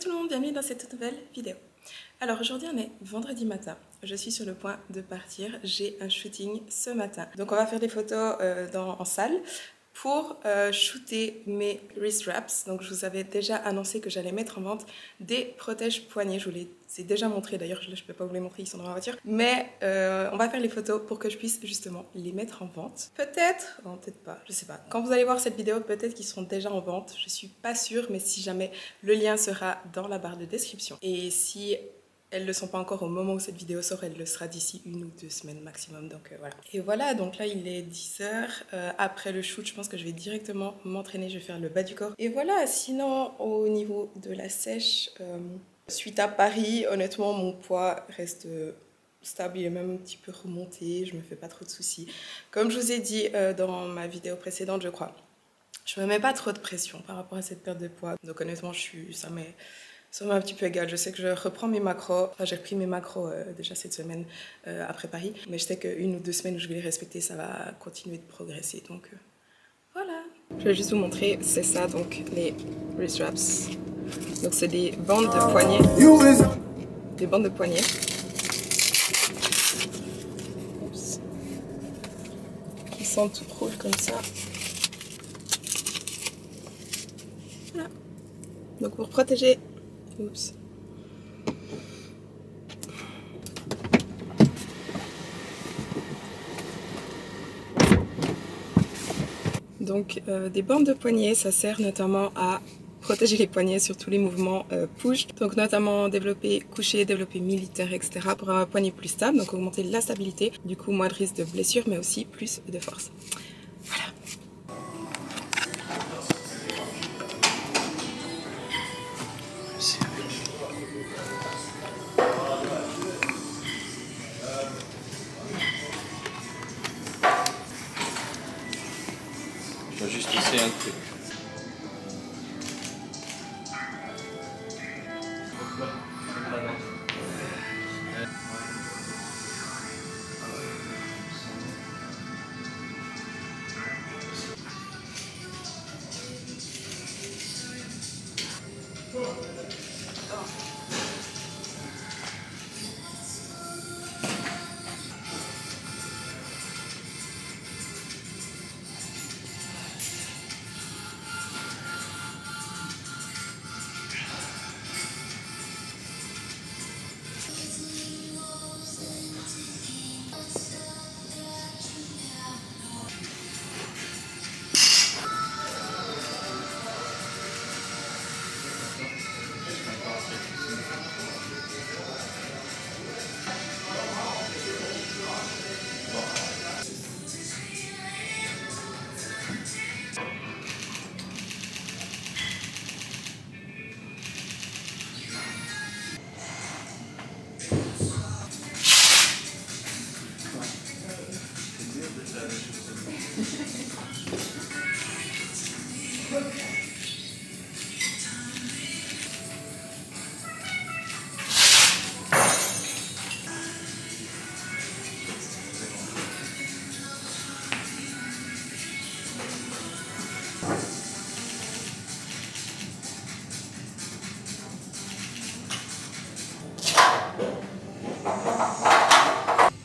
tout le monde, bienvenue dans cette nouvelle vidéo. Alors aujourd'hui on est vendredi matin, je suis sur le point de partir, j'ai un shooting ce matin. Donc on va faire des photos en salle pour shooter mes wrist wraps. Donc je vous avais déjà annoncé que j'allais mettre en vente des protèges poignets, je vous les ai déjà montré d'ailleurs, je ne peux pas vous les montrer, ils sont dans ma voiture. Mais on va faire les photos pour que je puisse justement les mettre en vente. Peut-être, non peut-être pas, je sais pas. Quand vous allez voir cette vidéo, peut-être qu'ils seront déjà en vente, je suis pas sûre, mais si jamais, le lien sera dans la barre de description. Et si elles ne le sont pas encore au moment où cette vidéo sort, elle le sera d'ici 1 ou 2 semaines maximum, donc voilà. Et voilà, donc là il est 10h, après le shoot je pense que je vais directement m'entraîner, je vais faire le bas du corps. Et voilà, sinon au niveau de la sèche, suite à Paris, honnêtement mon poids reste stable, il est même un petit peu remonté, je me fais pas trop de soucis. Comme je vous ai dit dans ma vidéo précédente je crois, je me mets pas trop de pression par rapport à cette perte de poids, donc honnêtement ça m'est un petit peu égal. Je sais que je reprends mes macros. Enfin, j'ai repris mes macros déjà cette semaine après Paris. Mais je sais qu'une ou 2 semaines où je vais les respecter, ça va continuer de progresser. Donc voilà. Je vais juste vous montrer, c'est ça donc les wrist wraps. Donc c'est des bandes de poignets. Des bandes de poignets. Oups. Qui sont toutes rouges comme ça. Voilà. Donc pour protéger. Oups. Donc des bandes de poignets, ça sert notamment à protéger les poignets sur tous les mouvements push. Donc notamment développer coucher, développer militaire, etc. pour avoir un poignet plus stable, donc augmenter la stabilité, du coup moins de risque de blessure, mais aussi plus de force. Voilà. Je vais juste essayer un truc.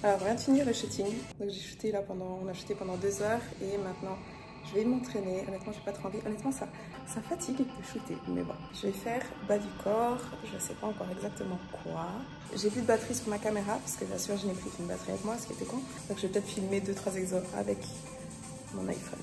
Alors on vient de finir le shooting, donc j'ai shooté là on a shooté pendant 2 heures et maintenant je vais m'entraîner. Honnêtement j'ai pas trop envie, honnêtement ça fatigue de shooter, mais bon. Je vais faire bas du corps, je sais pas encore exactement quoi. J'ai plus de batterie sur ma caméra parce que bien sûr je n'ai pris qu'une batterie avec moi, ce qui était con. Donc je vais peut-être filmer 2-3 exos avec mon iPhone.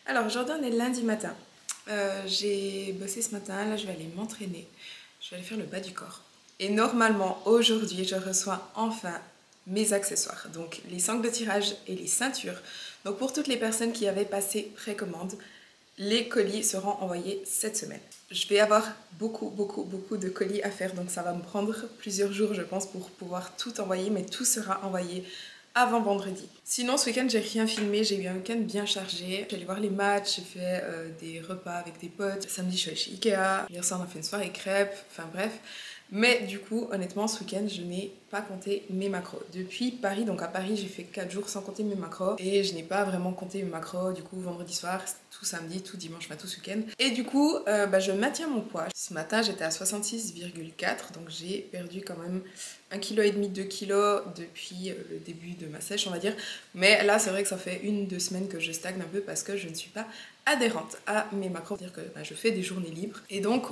Alors aujourd'hui on est lundi matin. J'ai bossé ce matin, là je vais aller m'entraîner. Je vais aller faire le bas du corps. Et normalement aujourd'hui je reçois enfin mes accessoires. Donc les sangles de tirage et les ceintures. Donc pour toutes les personnes qui avaient passé précommande, les colis seront envoyés cette semaine. Je vais avoir beaucoup de colis à faire. Donc ça va me prendre plusieurs jours je pense pour pouvoir tout envoyer. Mais tout sera envoyé avant vendredi. Sinon, ce week-end, j'ai rien filmé. J'ai eu un week-end bien chargé. J'ai allé voir les matchs, j'ai fait des repas avec des potes. Samedi, je suis allée chez Ikea. Hier soir, on a fait une soirée crêpes. Enfin bref. Mais du coup, honnêtement, ce week-end, je n'ai pas compté mes macros. Depuis Paris, donc à Paris, j'ai fait 4 jours sans compter mes macros. Et je n'ai pas vraiment compté mes macros. Du coup, vendredi soir, tout samedi, tout dimanche, enfin tout ce week-end. Et du coup, je maintiens mon poids. Ce matin, j'étais à 66,4. Donc j'ai perdu quand même 1,5 kg, 2 kg depuis le début de ma sèche, on va dire. Mais là, c'est vrai que ça fait 1-2 semaines que je stagne un peu parce que je ne suis pas adhérente à mes macros. C'est-à-dire que je fais des journées libres. Et donc,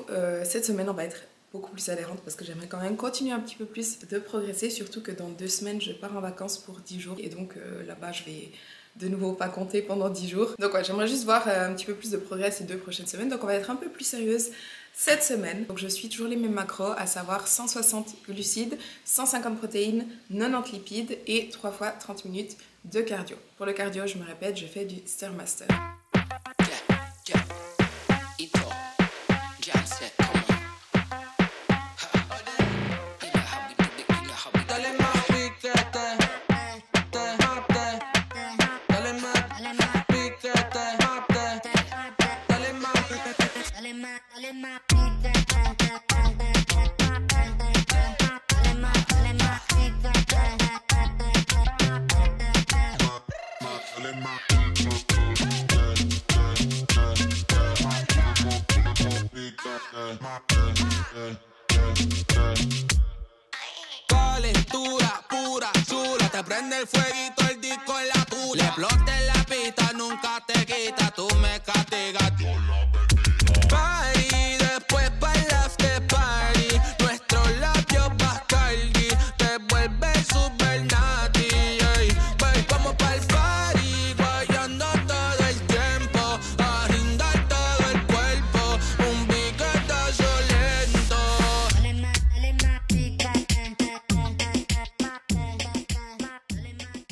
cette semaine, on va être beaucoup plus adhérente parce que j'aimerais quand même continuer un petit peu plus de progresser, surtout que dans 2 semaines je pars en vacances pour 10 jours et donc là-bas je vais de nouveau pas compter pendant 10 jours. Donc ouais, j'aimerais juste voir un petit peu plus de progrès ces 2 prochaines semaines, donc on va être un peu plus sérieuse cette semaine. Donc je suis toujours les mêmes macros, à savoir 160 glucides, 150 protéines, 90 lipides et 3 fois 30 minutes de cardio. Pour le cardio, je me répète, je fais du Stairmaster. Calentura pura, chula, te prende el fueguito, el disco en la tula. Le explote la pista, nunca te quita, tú me castigas. Party, después para el after party, nuestros labios Bacardi, te vuelve super natty, ey. Vamos para el party, guayando todo el tiempo, a brindar todo el cuerpo, un piquetazo lento.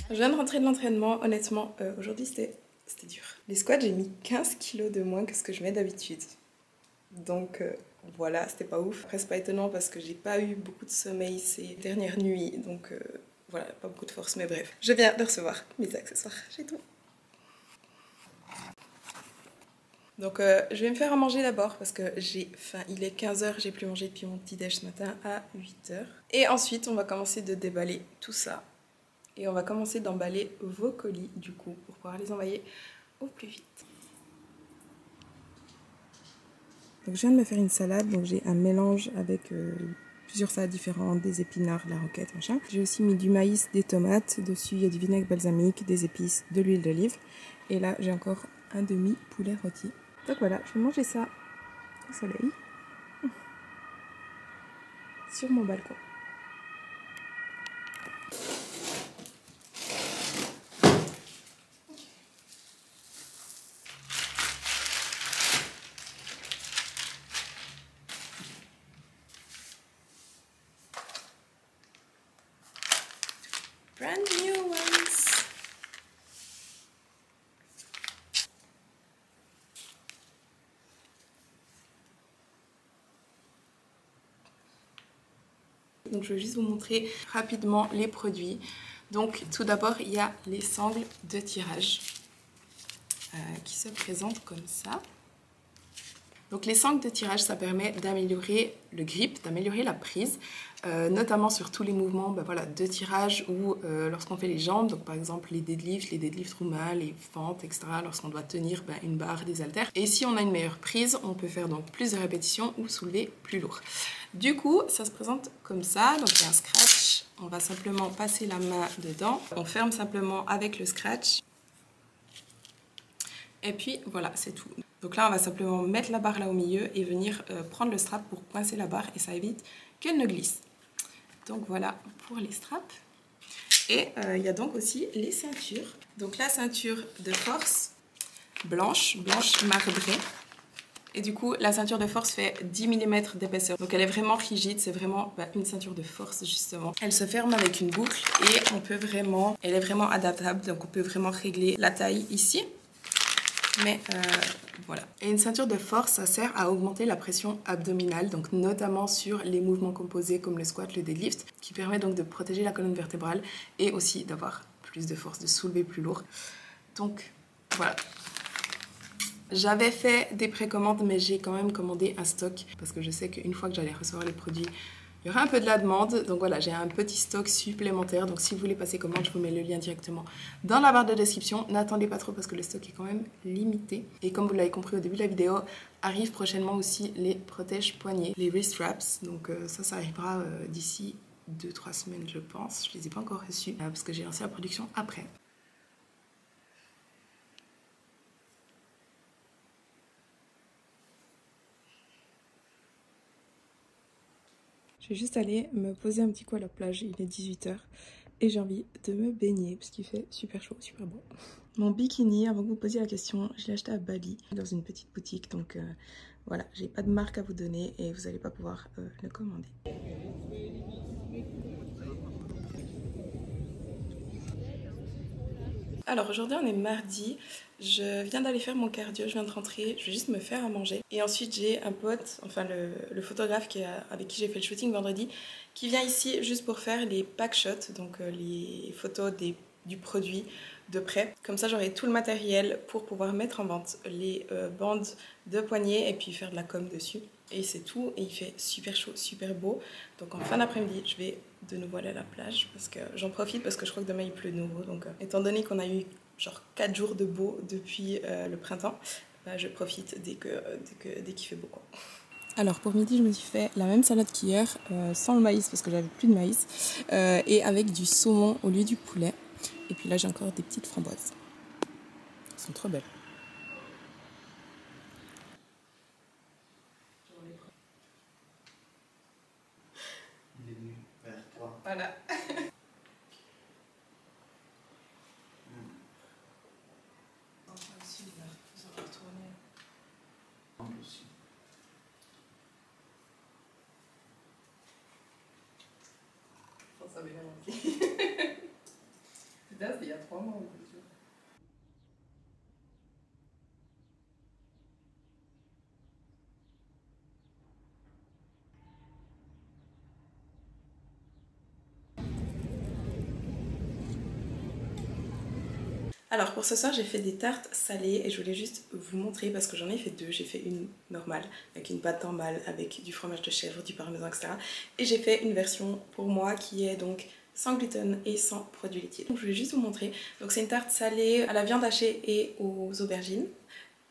Je viens de rentrer de l'entraînement, honnêtement, aujourd'hui c'était dur. Les squats, j'ai mis 15 kilos de moins que ce que je mets d'habitude. Donc voilà, c'était pas ouf. Après, c'est pas étonnant parce que j'ai pas eu beaucoup de sommeil ces dernières nuits. Donc voilà, pas beaucoup de force, mais bref. Je viens de recevoir mes accessoires, j'ai tout. Donc je vais me faire à manger d'abord parce que j'ai faim. Il est 15 h, j'ai plus mangé depuis mon petit déj ce matin à 8 h. Et ensuite, on va commencer de déballer tout ça. Et on va commencer d'emballer vos colis du coup pour pouvoir les envoyer au plus vite. Donc je viens de me faire une salade, donc j'ai un mélange avec plusieurs salades différentes, des épinards, de la roquette, machin. J'ai aussi mis du maïs, des tomates, dessus il y a du vinaigre balsamique, des épices, de l'huile d'olive. Et là j'ai encore un demi poulet rôti. Donc voilà, je vais manger ça au soleil, sur mon balcon. Brand new ones. Donc je vais juste vous montrer rapidement les produits. Donc tout d'abord il y a les sangles de tirage qui se présentent comme ça. Donc les sangles de tirage, ça permet d'améliorer le grip, d'améliorer la prise, notamment sur tous les mouvements de tirage ou lorsqu'on fait les jambes, donc par exemple les deadlifts roumains, les fentes, etc. Lorsqu'on doit tenir une barre, des haltères. Et si on a une meilleure prise, on peut faire donc plus de répétitions ou soulever plus lourd. Du coup, ça se présente comme ça, donc il y a un scratch, on va simplement passer la main dedans, on ferme simplement avec le scratch. Et puis voilà, c'est tout. Donc là, on va simplement mettre la barre là au milieu et venir prendre le strap pour coincer la barre et ça évite qu'elle ne glisse. Donc voilà pour les straps. Et il y a donc aussi les ceintures. Donc la ceinture de force blanche marbrée. Et du coup, la ceinture de force fait 10 mm d'épaisseur. Donc elle est vraiment rigide, c'est vraiment une ceinture de force justement. Elle se ferme avec une boucle et elle est vraiment adaptable. Donc on peut vraiment régler la taille ici. Mais voilà. Et une ceinture de force, ça sert à augmenter la pression abdominale, donc notamment sur les mouvements composés comme le squat, le deadlift, qui permet donc de protéger la colonne vertébrale et aussi d'avoir plus de force, de soulever plus lourd. Donc voilà. J'avais fait des précommandes, mais j'ai quand même commandé un stock parce que je sais qu'une fois que j'allais recevoir les produits, il y aura un peu de la demande. Donc voilà, j'ai un petit stock supplémentaire. Donc si vous voulez passer commande, je vous mets le lien directement dans la barre de description. N'attendez pas trop parce que le stock est quand même limité. Et comme vous l'avez compris au début de la vidéo, arrivent prochainement aussi les protèges poignets, les wrist wraps. Donc ça arrivera d'ici 2-3 semaines, je pense. Je ne les ai pas encore reçus parce que j'ai lancé la production après. Je vais juste aller me poser un petit coup à la plage, il est 18 h et j'ai envie de me baigner parce qu'il fait super chaud, super beau. Mon bikini, avant que vous posiez la question, je l'ai acheté à Bali dans une petite boutique, donc voilà, j'ai pas de marque à vous donner et vous n'allez pas pouvoir le commander. Alors aujourd'hui on est mardi, je viens d'aller faire mon cardio, je viens de rentrer, je vais juste me faire à manger. Et ensuite j'ai un pote, enfin le photographe avec qui j'ai fait le shooting vendredi, qui vient ici juste pour faire les pack shots, donc les photos du produit de près. Comme ça j'aurai tout le matériel pour pouvoir mettre en vente les bandes de poignets et puis faire de la com dessus. Et c'est tout, et il fait super chaud, super beau. Donc en fin d'après-midi, je vais de nouveau aller à la plage parce que j'en profite parce que je crois que demain il pleut de nouveau. Donc étant donné qu'on a eu genre 4 jours de beau depuis le printemps, bah, je profite dès qu'il fait beau quoi. Alors pour midi, je me suis fait la même salade qu'hier, sans le maïs parce que j'avais plus de maïs, et avec du saumon au lieu du poulet. Et puis là j'ai encore des petites framboises. Elles sont trop belles. Il est venu vers toi. Voilà. Ça avait bien manqué. C'était il y a 3 mois. Alors pour ce soir j'ai fait des tartes salées et je voulais juste vous montrer parce que j'en ai fait 2. J'ai fait une normale avec une pâte normale avec du fromage de chèvre, du parmesan, etc. Et j'ai fait une version pour moi qui est donc sans gluten et sans produits laitiers. Donc je voulais juste vous montrer. Donc c'est une tarte salée à la viande hachée et aux aubergines.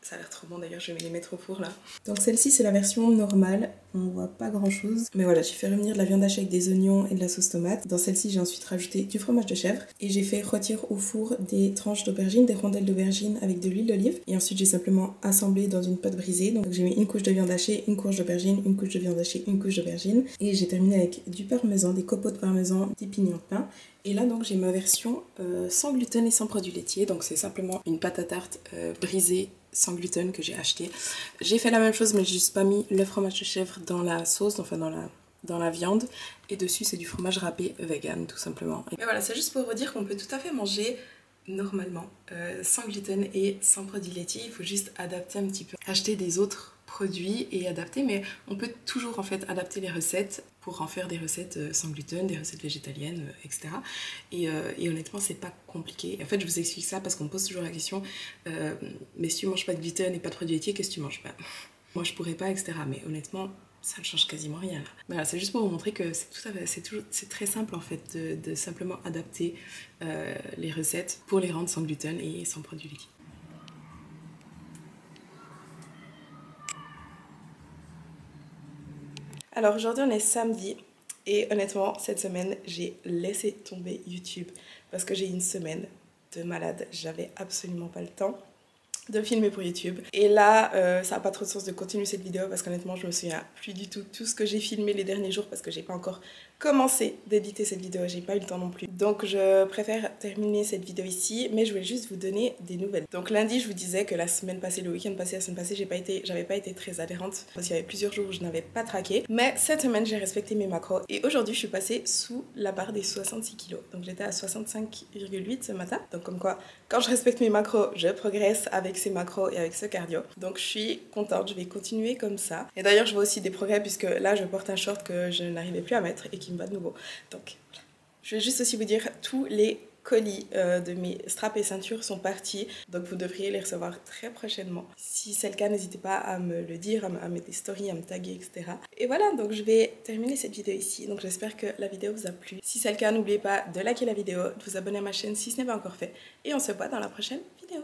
Ça a l'air trop bon d'ailleurs, je vais les mettre au four là. Donc celle-ci c'est la version normale, on voit pas grand chose. Mais voilà, j'ai fait revenir de la viande hachée avec des oignons et de la sauce tomate. Dans celle-ci j'ai ensuite rajouté du fromage de chèvre. Et j'ai fait rôtir au four des tranches d'aubergine, des rondelles d'aubergine avec de l'huile d'olive. Et ensuite j'ai simplement assemblé dans une pâte brisée. Donc j'ai mis une couche de viande hachée, une couche d'aubergine, une couche de viande hachée, une couche d'aubergine. Et j'ai terminé avec du parmesan, des copeaux de parmesan, des pignons de pain. Et là donc j'ai ma version sans gluten et sans produits laitiers. Donc c'est simplement une pâte à tarte brisée sans gluten que j'ai acheté. J'ai fait la même chose mais j'ai juste pas mis le fromage de chèvre dans la sauce, enfin dans la viande. Et dessus c'est du fromage râpé vegan tout simplement. Mais voilà, c'est juste pour vous dire qu'on peut tout à fait manger normalement sans gluten et sans produits laitiers. Il faut juste adapter un petit peu, acheter des autres produits et adapter, mais on peut toujours en fait adapter les recettes pour en faire des recettes sans gluten, des recettes végétaliennes, etc. Et honnêtement c'est pas compliqué. En fait je vous explique ça parce qu'on me pose toujours la question mais si tu manges pas de gluten et pas de produits laitiers, qu'est-ce que tu manges? Ben, moi je pourrais pas, etc. Mais honnêtement ça ne change quasiment rien là. Voilà, c'est juste pour vous montrer que c'est très simple en fait de simplement adapter les recettes pour les rendre sans gluten et sans produits laitiers. Alors aujourd'hui on est samedi et honnêtement cette semaine j'ai laissé tomber YouTube parce que j'ai eu une semaine de malade, j'avais absolument pas le temps. de filmer pour YouTube. Et là, ça n'a pas trop de sens de continuer cette vidéo parce qu'honnêtement, je me souviens plus du tout ce que j'ai filmé les derniers jours parce que j'ai pas encore commencé d'éditer cette vidéo, j'ai pas eu le temps non plus. Donc je préfère terminer cette vidéo ici, mais je voulais juste vous donner des nouvelles. Donc lundi, je vous disais que la semaine passée, le week-end passé, la semaine passée, j'avais pas été très adhérente parce qu'il y avait plusieurs jours où je n'avais pas traqué. Mais cette semaine, j'ai respecté mes macros et aujourd'hui, je suis passée sous la barre des 66 kg. Donc j'étais à 65,8 ce matin. Donc comme quoi, quand je respecte mes macros, je progresse avec ces macros et avec ce cardio. Donc je suis contente, je vais continuer comme ça. Et d'ailleurs, je vois aussi des progrès puisque là, je porte un short que je n'arrivais plus à mettre et qui me va de nouveau. Donc voilà. Je vais juste aussi vous dire, tous les colis de mes straps et ceintures sont partis, donc vous devriez les recevoir très prochainement. Si c'est le cas, n'hésitez pas à me le dire, à mettre des stories, à me taguer, etc. Et voilà, donc je vais terminer cette vidéo ici. Donc j'espère que la vidéo vous a plu. Si c'est le cas, n'oubliez pas de liker la vidéo, de vous abonner à ma chaîne si ce n'est pas encore fait. Et on se voit dans la prochaine vidéo.